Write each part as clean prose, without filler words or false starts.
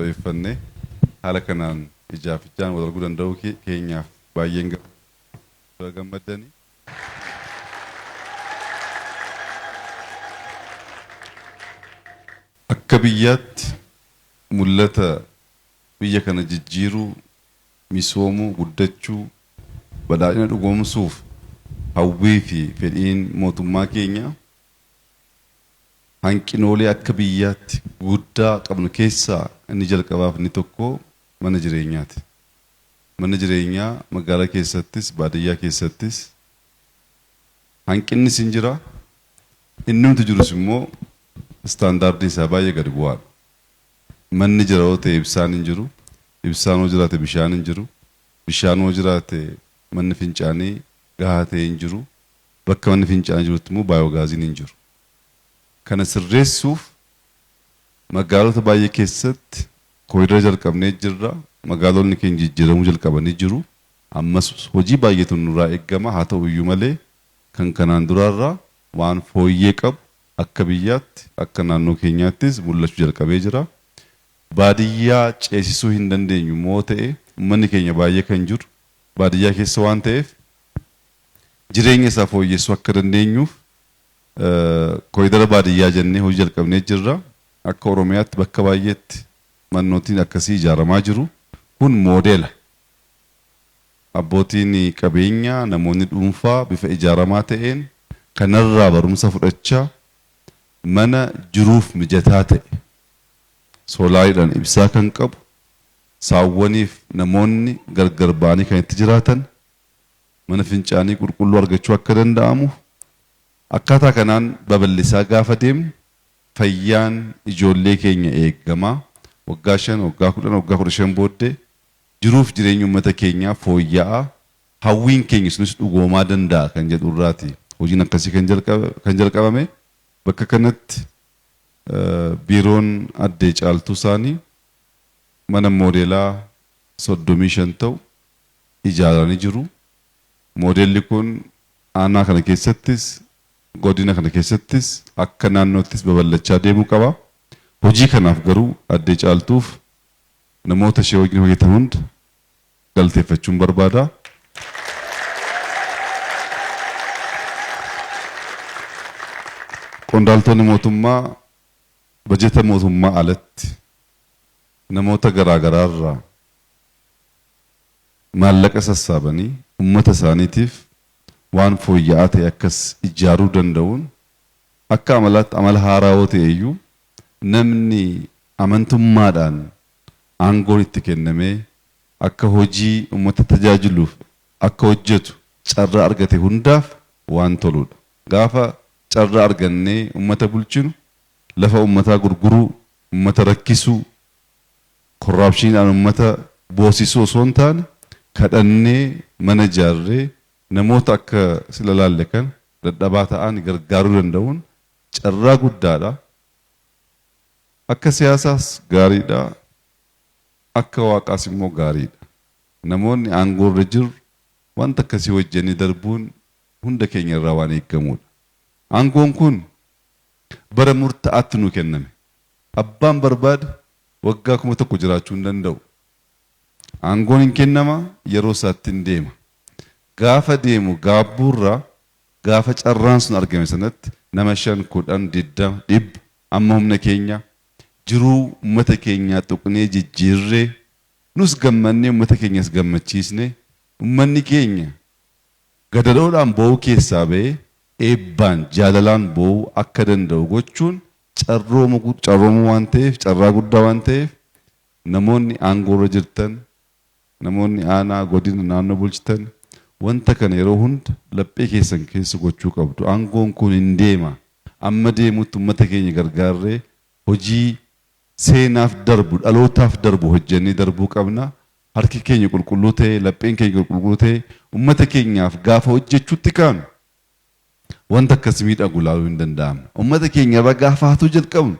sababeeffannee haala kanaan ijaafichaan wal arguu danda'uu keenyaaf baay'een gammaddanii. Akka biyyaatti mul'ata biyya kana jijjiiruu, misoomuu, guddachuu, badhaadhina dhugoomsuuf hawwii fi fedhiin mootummaa keenya hanqinoolee akka biyyaatti guddaa qabnu keessaa inni jalqabaaf inni tokko mana jireenyaati. Mana jireenyaa magaalaa keessattis baadiyyaa keessattis hanqinni sin jira. Inni nuti jirus immoo istaandaardii isaa baay'ee gad bu'aadha. Manni jira yoo ta'e ibsaan hin jiru, ibsaan yoo jiraate bishaan hin jiru, bishaan yoo jiraate manni fincaanii gahaa ta'e hin jiru, bakka manni fincaanii jirutti immoo baayogaaziin hin jiru. Kana sirreessuuf magaalota baay'ee keessatti koriidara jalqabnee jirra. Magaalonni keenya jijjiiramuu jalqabanii jiru. Ammas hojii baay'eetu nurraa eegama. Haa ta'u iyyuu malee kan kanaan duraarraa waan fooyyee qabu akka biyyaatti akka naannoo keenyaattis mul'achuu jalqabee jira. Baadiyyaa ceesisuu hin dandeenyu moo ta'e uummanni keenya baay'ee kan jiru baadiyyaa keessa waan ta'eef jireenya isaa fooyyessuu akka dandeenyuuf koriidara baadiyyaa jennee hojii jalqabnee jirra. Akka Oromiyaatti bakka baay'eetti mannootiin akkasii ijaaramaa jiru. Kun moodeela. Abbootiin qabeenyaa namoonni dhuunfaa bifa ijaaramaa ta'een kanarraa barumsa fudhachaa mana jiruuf mijataa ta'e soolaariidhaan ibsaa kan qabu saawwaniif namoonni gargar ba'anii kan itti jiraatan mana fincaanii qulqulluu argachuu akka danda'amu akkaataa kanaan babal'isaa gaafa deemnu fayyaan ijoollee keenya eeggamaa waggaa 5 waggaa 10 waggaa 15 booddee jiruuf jireenya uummata keenyaa fooyya'aa hawwiin keenya sunis dhugoomaa danda'a kan jedhu irraati hojiin akkasii kan jalqabame. Bakka kanatti biiroon addee caaltuu isaanii mana moodeelaa 35 ta'u ijaaranii jiru. Moodeelli kun aanaa kana keessattis godina kana keessattis akka naannoottis babal'achaa deemuu qaba. Hojii kanaaf garuu addee caaltuuf namoota ishee wajjin hojjetan hunda galateeffachuun barbaada. Qondaaltonni mootummaa bajeta mootummaa alatti namoota garaagaraarraa maallaqa sassaabanii uummata isaaniitiif waan fooyya'aa ta'e akkas ijaaruu danda'uun akka amalaatti amala haaraa yoo ta'e iyyuu namni amantummaadhaan aangoon itti kennamee akka hojii uummata tajaajiluuf akka hojjetu carraa argate hundaaf waan toludha. Gaafa carraa argannee uummata bulchinu lafa uummataa gurguruu, uummata rakkisuu, korraapshiniidhaan uummata boosisuu osoo hin taane kadhannee mana ijaarree namoota akka sila laalle kan dadhabaa ta'an gargaaruu danda'uun carraa guddaadha. Akka siyaasaas gaariidha. Akka waaqaas immoo gaariidha. Namoonni aangoo irra jiru wanta akkasii wajjanii darbuun hunda keenya irraa waan eeggamudha. Aangoon kun bara murtaa'aatti nu kenname. Abbaan barbaade waggaa 1,000 jiraachuu hin danda'u. Aangoon hin kennama yeroo isaatti hin deema. Gaafa deemu gaabbuurraa gaafa carraan sun argame sanatti nama 5, 10, 20, 100 amma humna keenya jiruu uummata keenyaa tuqnee jijjiirree nus gammannee uummata keenyas gammachiisne uummanni keenya gadadhoodhaan boo'uu keessaa ba'ee eebbaan jaalalaan boo'uu akka danda'u gochuun carroomuu waan ta'eef carraa guddaa waan ta'eef namoonni aangoo irra jirtan namoonni aanaa godina naannoo bulchitan wanta kana yeroo hunda laphee keessan keessa gochuu qabdu. Aangoon kun hin deema amma deemutti uummata keenya gargaarree hojii seenaaf darbu dhalootaaf darbu hojjennee darbuu qabna. Harki keenya qulqulluu ta'e lapheen keenya qulqulluu ta'e uummata keenyaaf gaafa hojjechuutti kaanu wanta akkasii miidhagu ilaaluu hin danda'amne. Uummata keenya irraa gaafa hatu jalqabnu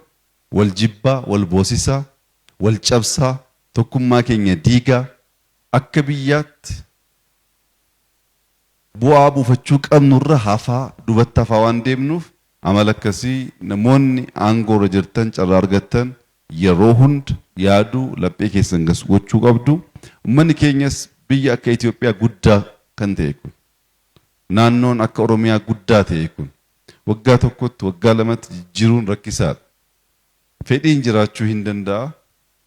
wal jibbaa, wal boosisaa, wal cabsaa, tokkummaa keenya diigaa akka biyyaatti bu'aa buufachuu qabnu irra hafaa dubatti hafaa waan deemnuuf amala akkasii namoonni aangoo irra jirtan carraa argattan yeroo hunda yaaduu laphee keessan gas gochuu qabdu. Uummanni keenyas biyya akka Itoophiyaa guddaa kan ta'e kun naannoon akka Oromiyaa guddaa ta'e kun waggaa tokkotti waggaa lamatti jijjiiruun rakkisaadha. Fedhiin jiraachuu hin danda'a.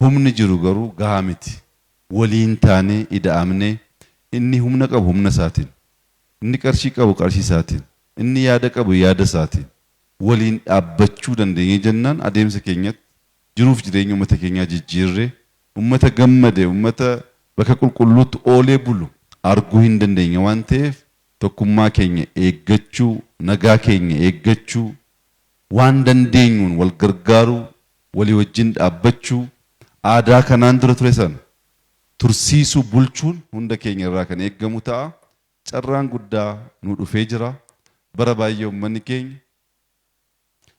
Humni jiru garuu gahaa miti. Waliin taanee ida'amnee inni humna qabu humna isaatiin, inni qarshii qabu qarshii isaatiin, inni yaada qabu yaada isaatiin waliin dhaabbachuu dandeenye jennaan adeemsa keenyatti jiruuf jireenya uummata keenyaa jijjiirree uummata gammade uummata bakka qulqulluutti oolee bulu arguu hin dandeenye waan ta'eef tokkummaa keenya eeggachuu, nagaa keenya eeggachuu, waan dandeenyuun wal gargaaruu, walii wajjin dhaabbachuu, aadaa kanaan dura ture sana tursiisuu bulchuun hunda keenya irraa kan eeggamu ta'a. Carraan guddaa nu dhufee jira. Bara baay'ee uummanni keenya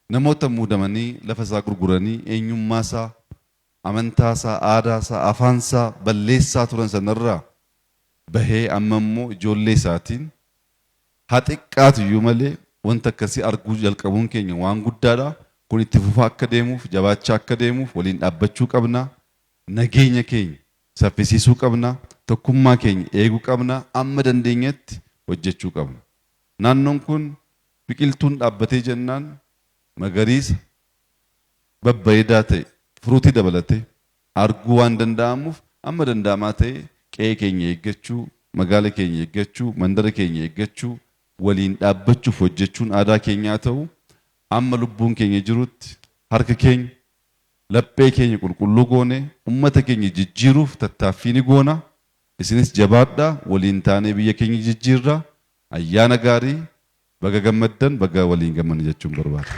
namoota muudamanii lafa isaa gurguranii eenyummaa isaa, amantaa isaa, aadaa isaa, afaan isaa balleessaa turan sanarraa bahee amma immoo ijoollee isaatiin haa xiqqaatu iyyuu malee wanta akkasii arguu jalqabuun keenya waan guddaadha. Kun itti fufaa akka deemuuf, jabaachaa akka deemuuf waliin dhaabbachuu qabna. Nageenya keenya saffisiisuu qabna. Tokkummaa keenya eeguu qabna. Amma dandeenyetti hojjechuu qabna. Naannoon kun biqiltuun dhaabbatee jennaan magariisa babbareedaa ta'e furuutii dabalatee arguu waan danda'amuuf amma danda'amaa ta'e qe'ee keenya eeggachuu, magaala keenya eeggachuu, mandara keenya eeggachuu, waliin dhaabbachuuf hojjechuun aadaa keenyaa ta'u amma lubbuun keenya jirutti harka keenya laphee keenya qulqulluu goone ummata keenya jijjiiruuf tattaaffii ni goona. Isinis jabaadhaa waliin taanee biyya keenya jijjiirra. Ayyaana gaarii, baga gammaddan, baga waliin gammanne jechuun barbaada.